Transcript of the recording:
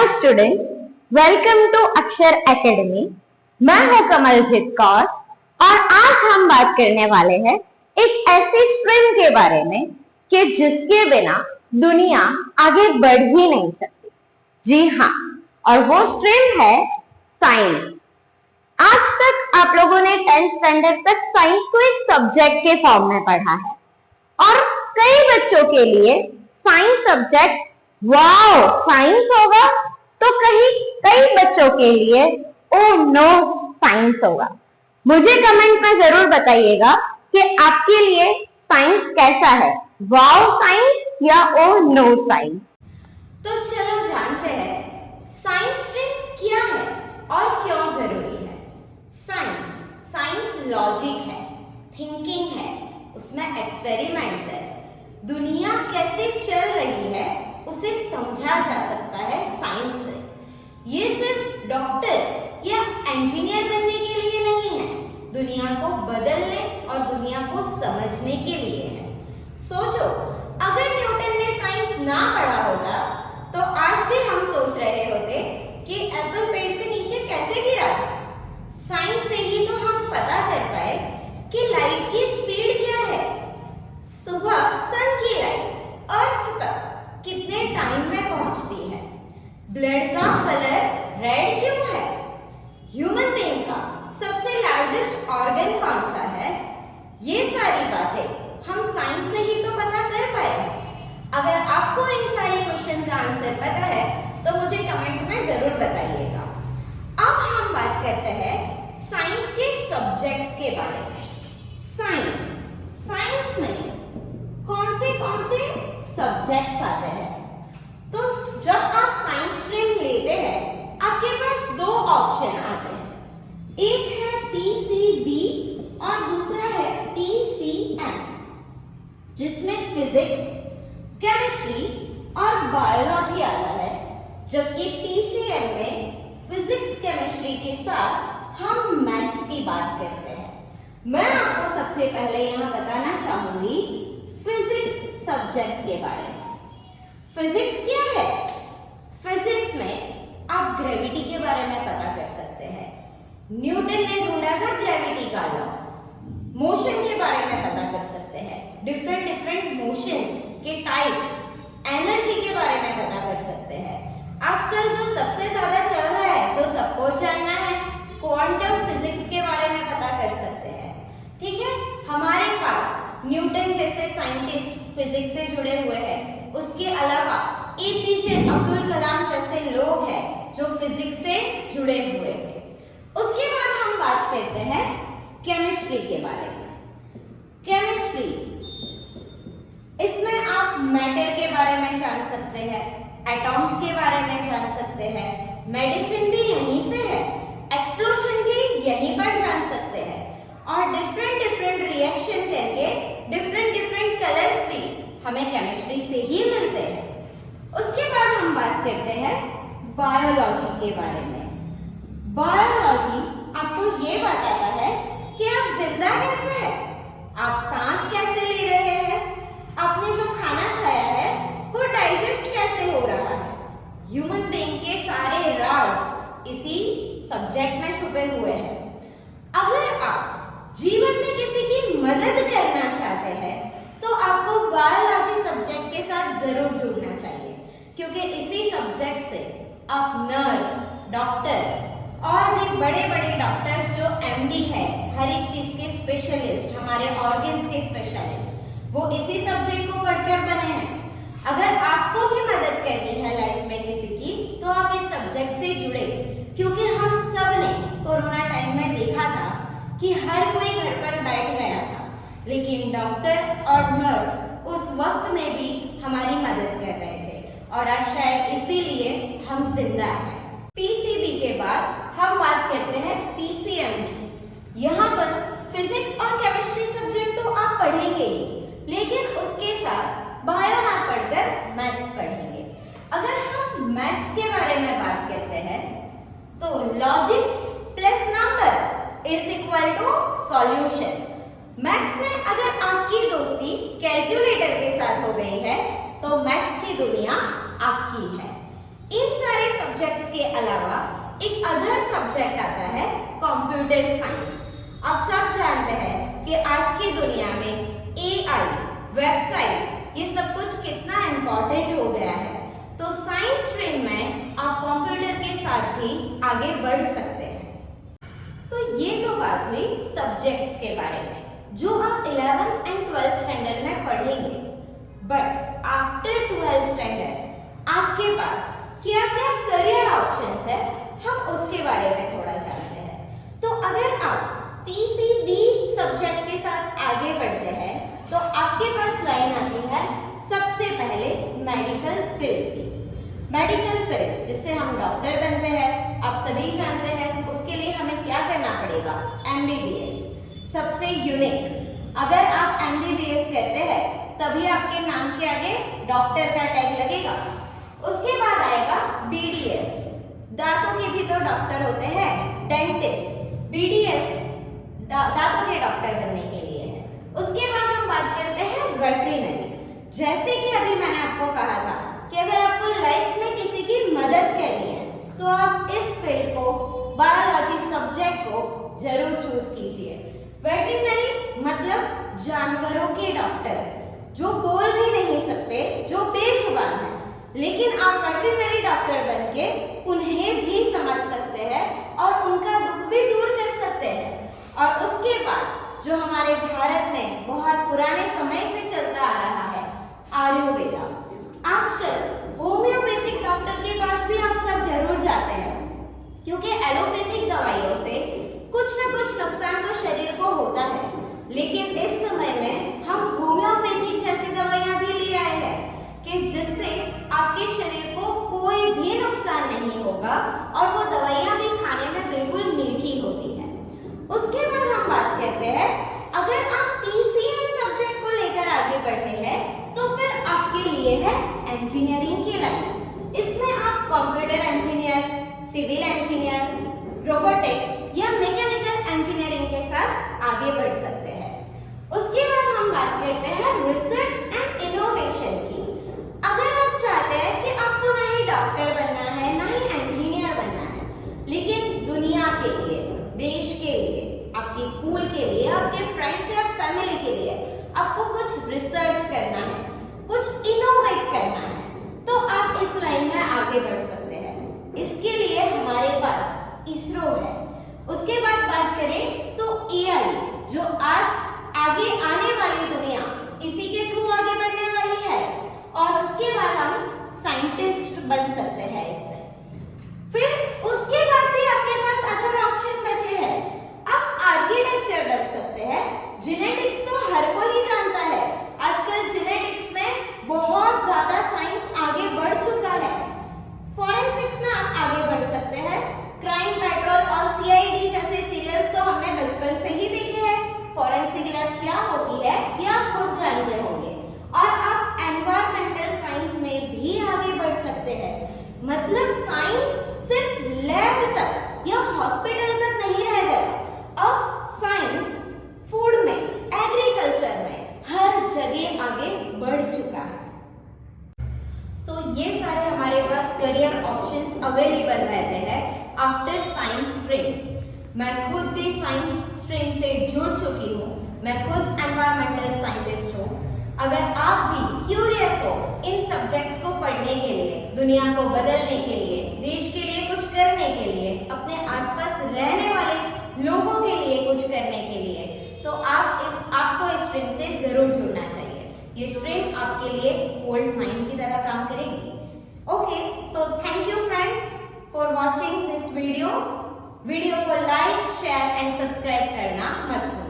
Hello student, welcome to अक्षर academy. मैं हूं कमलजीत कौर और आज हम बात करने वाले हैं एक ऐसी स्ट्रीम के बारे में कि जिसके बिना दुनिया आगे बढ़ ही नहीं सकती। जी हाँ, और वो स्ट्रीम है साइंस। आज तक आप लोगों ने 10th स्टैंडर्ड तक साइंस को एक सब्जेक्ट के फॉर्म में पढ़ा है और कई बच्चों के लिए साइंस सब्जेक्ट वाओ साइंस होगा, तो कई बच्चों के लिए ओ नो साइंस होगा। मुझे कमेंट में जरूर बताइएगा कि आपके लिए साइंस कैसा है, वाओ साइंस या ओ नो साइंस। तो चलो जानते हैं साइंस स्ट्रीम क्या है और क्यों जरूरी है। साइंस लॉजिक है, थिंकिंग है, उसमें एक्सपेरिमेंट्स है। दुनिया कैसे चल रही है उसे समझा जा सकता है साइंस से। ये सिर्फ डॉक्टर या इंजीनियर बनने के लिए नहीं है, दुनिया को बदलने और दुनिया को समझने के लिए है। सोचो, अगर न्यूटन ने साइंस ना पढ़ा होता तो आज भी हम सोच रहे होते कि एप्पल पेड़ से नीचे कैसे गिरा था। साइंस से ही तो हम पता कर पाए कि लाइट की स्पीड क्या है, सुबह सन की लाइट अर्थ तक कितने टाइम में पहुंचती है, ब्लड का कलर रेड क्यों है, ह्यूमन बीइंग का सबसे लार्जेस्ट ऑर्गन कौन सा है। ये सारी बातें हम साइंस से ही तो पता कर पाए। अगर आपको इन सारे क्वेश्चन का आंसर पता है तो मुझे कमेंट में जरूर बताइएगा। अब हम बात करते हैं साइंस के सब्जेक्ट्स के बारे में। साइंस में कौन से सब्जेक्ट्स आते हैं। तो जब आप साइंस स्ट्रीम लेते हैं आपके पास दो ऑप्शन आते हैं, एक है पीसीबी और दूसरा है पीसीएम, जिसमें फिजिक्स, केमिस्ट्री और बायोलॉजी आता है, जबकि पीसीएम में फिजिक्स, केमिस्ट्री के साथ हम मैथ्स की बात करते हैं। मैं आपको सबसे पहले यहाँ बताना चाहूंगी फिजिक्स सब्जेक्ट के बारे में। फिजिक्स क्या है? फिजिक्स में आप ग्रेविटी के बारे में पता कर सकते हैं। न्यूटन ने ढूंढा था ग्रेविटी का लॉ। मोशन के बारे में पता कर सकते हैं, डिफरेंट मोशंस के टाइप्स, एनर्जी के बारे में पता कर सकते हैं। आजकल जो सबसे ज्यादा चल रहा है, जो सबको जानना है, क्वांटम फिजिक्स के बारे में पता कर सकते हैं। ठीक है, हमारे पास न्यूटन जैसे साइंटिस्ट फिजिक्स से जुड़े हुए हैं, उसके अलावा एपीजे अब्दुल कलाम जैसे लोग हैं जो फिजिक्स से जुड़े हुए हैं। उसके बाद हम बात करते हैं केमिस्ट्री के बारे में। केमिस्ट्री, इसमें आप मैटर के बारे में जान सकते हैं, एटॉम्स के बारे में जान सकते हैं, मेडिसिन भी यहीं से है, एक्सप्लोजन भी यहीं पर जान सकते हैं, और डिफरेंट रिएक्शन करके डिफरेंट कलर्स भी हमें केमिस्ट्री से ही मिलते हैं। उसके बाद हम बात करते हैं बायोलॉजी के बारे में। बायोलॉजी आपको ये बताता है कि आप जिंदा कैसे हैं, आप सांस कैसे ले रहे हैं, आपने जो खाना खाया है वो डाइजेस्ट कैसे हो रहा है। ह्यूमन बीइंग के सारे राज इसी सब्जेक्ट में छुपे हुए हैं। अगर आप जीवन में किसी की मदद करना चाहते हैं तो आपको बायोलॉजी सब्जेक्ट के साथ जरूर जुड़ना चाहिए, क्योंकि इसी सब्जेक्ट से आप नर्स, डॉक्टर और भी बड़े डॉक्टर्स जो एमडी है, हर एक चीज के स्पेशलिस्ट, हमारे ऑर्गन्स के स्पेशलिस्ट, वो इसी सब्जेक्ट को पढ़कर बने हैं। अगर आपको भी मदद करनी है लाइफ में किसी की तो आप इस सब्जेक्ट से जुड़े, क्योंकि हम सब ने कोरोना टाइम में देखा था कि हर कोई घर पर बैठ गया था, लेकिन डॉक्टर और नर्स उस वक्त में भी हमारी मदद कर रहे थे, और आज शायद इसीलिए हम जिंदा हैं। पीसीबी के बाद हम बात करते हैं पीसीएम की। यहाँ पर फिजिक्स और केमिस्ट्री सब्जेक्ट तो आप पढ़ेंगे ही, लेकिन उसके साथ बायो ना पढ़कर मैथ्स पढ़ेंगे। अगर हम मैथ्स के बारे में बात करते हैं तो logic plus number is equal to solution. Maths में अगर आपकी दोस्ती कैलकुलेटर के साथ हो गई है तो मैथ्स की दुनिया आपकी है। इन सारे सब्जेक्ट के अलावा एक अदर सब्जेक्ट आता है कंप्यूटर साइंस। आप सब जानते हैं कि आज की दुनिया में एआई, वेबसाइट्स, ये सब कुछ कितना इम्पोर्टेंट हो गया है। तो साइंस स्ट्रीम में आप कंप्यूटर के साथ भी आगे बढ़ सकते हैं। तो ये तो बात हुई सब्जेक्ट्स के बारे में जो आप 11th एंड 12th स्टैंडर्ड में पढ़ेंगे। बट आफ्टर 12th स्टैंडर्ड आपके पास क्या क्या करियर ऑप्शंस है, हम उसके बारे में थोड़ा जानते हैं। तो अगर आप पीसीबी सब्जेक्ट के साथ आगे बढ़ते हैं तो आपके पास लाइन आती है सबसे पहले मेडिकल फील्ड की। मेडिकल फील्ड जिससे हम डॉक्टर बनते हैं, आप सभी जानते हैं। उसके लिए हमें क्या करना पड़ेगा? एमबीबीएस। सबसे यूनिक, अगर आप एमबीबीएस करते हैं तभी आपके नाम के आगे डॉक्टर का टैग लगेगा। उसके बाद आएगा बीडीएस, दांतों के भी तो डॉक्टर होते हैं, डेंटिस्ट। बीडीएस दांतों के डॉक्टर बनने के लिए है। उसके बाद हम बात करते हैं वेटरिनरी। जैसे कि अभी मैंने आपको कहा था कि अगर आपको लाइफ में किसी की मदद करनी है तो आप इस फील्ड को, बायोलॉजी सब्जेक्ट को जरूर चूज कीजिए। वेटरिनरी मतलब जानवरों के डॉक्टर, जो बोल भी नहीं सकते, जो बेजुबान है, लेकिन आप वेटरिनरी डॉक्टर बनके उन्हें भी समझ सकते हैं और उनका दुख भी दूर कर सकते हैं। और उसके बाद जो हमारे भारत में बहुत पुराने समय से चलता आ रहा है, आयुर्वेदा। आजकल होम्योपैथिक डॉक्टर के पास भी आप सब जरूर जाते हैं, क्योंकि एलोपैथिक दवाइयों से कुछ न कुछ नुकसान तो शरीर को होता है, लेकिन इस समय में हम होम्योपैथिक जैसी दवाइयां भी ले आए हैं कि जिससे आपके शरीर को कोई भी नुकसान नहीं होगा और वो दवाइयां भी खाने में बिल्कुल मीठी होती है। उसके बाद हम बात करते हैं, अगर आप पीसीएम सब्जेक्ट को लेकर आगे बढ़े हैं तो फिर आपके लिए है इंजीनियरिंग की लाइन। इसमें आप computer engineer, civil engineer, robotics या मैकेनिकल इंजीनियरिंग के साथ आगे बढ़ सकते हैं। उसके बाद हम बात करते हैं रिसर्च एंड इनोवेशन की। अगर आप चाहते हैं कि आपको ना ही डॉक्टर बनना है ना ही इंजीनियर बनना है, लेकिन दुनिया के लिए, देश के लिए, आपकी स्कूल के लिए, आपके फ्रेंड्स या फैमिली के लिए आपको कुछ रिसर्च करना है, कुछ इनोवेट करना है, तो आप इस लाइन में आगे बढ़ सकते हैं। इसके लिए हमारे पास इसरो है। उसके बाद बात करें तो एआई, जो आज आगे आने वाली दुनिया इसी के थ्रू आगे बढ़ने वाली है। और उसके बाद हम साइंटिस्ट बन सकते हैं इससे। फिर उसके बाद भी आपके पास अदर ऑप्शन बचे हैं। आप आर्किटेक्चर बन सकते हैं। जेनेटिक्स तो हर कोई जानता है, आजकल जेनेटिक्स में बहुत ज्यादा साइंस आगे बढ़ चुका है। फॉरेंसिक्स में आप आगे बढ़ सकते हैं। क्राइम पेट्रोल और सीआईडी जैसे सीरियल्स तो हमने बचपन से ही देखे हैं। फॉरेंसिक लैब क्या होती है ये आप खुद जानते होंगे। और आप एनवायरमेंटल साइंस में भी आगे बढ़ सकते हैं। मतलब साइंस सिर्फ लैब तक या हॉस्पिटल तक नहीं रह गया, अब साइंस फूड में, एग्रीकल्चर में, हर जगह आगे बढ़ चुका है। सो ये सारे हमारे पास करियर ऑप्शंस अवेलेबल रहते हैं आफ्टर साइंस स्ट्रीम। मैं खुद भी साइंस स्ट्रीम से जुड़ चुकी हूँ। मैं खुद एनवायरमेंटल साइंटिस्ट हूँ। अगर आप भी क्यूरियस हो इन सब्जेक्ट्स को पढ़ने के लिए, दुनिया को बदलने के लिए, देश के लिए कुछ करने के लिए, अपने आसपास रहने वाले लोगों के लिए कुछ करने के लिए, तो आपको इस स्ट्रीम से जरूर जुड़ना चाहिए। ये स्ट्रीम आपके लिए गोल्ड माइन की तरह काम करेगी। Okay, so thank you friends for watching this video. Video को लाइक, शेयर एंड सब्सक्राइब करना मत भूलिए।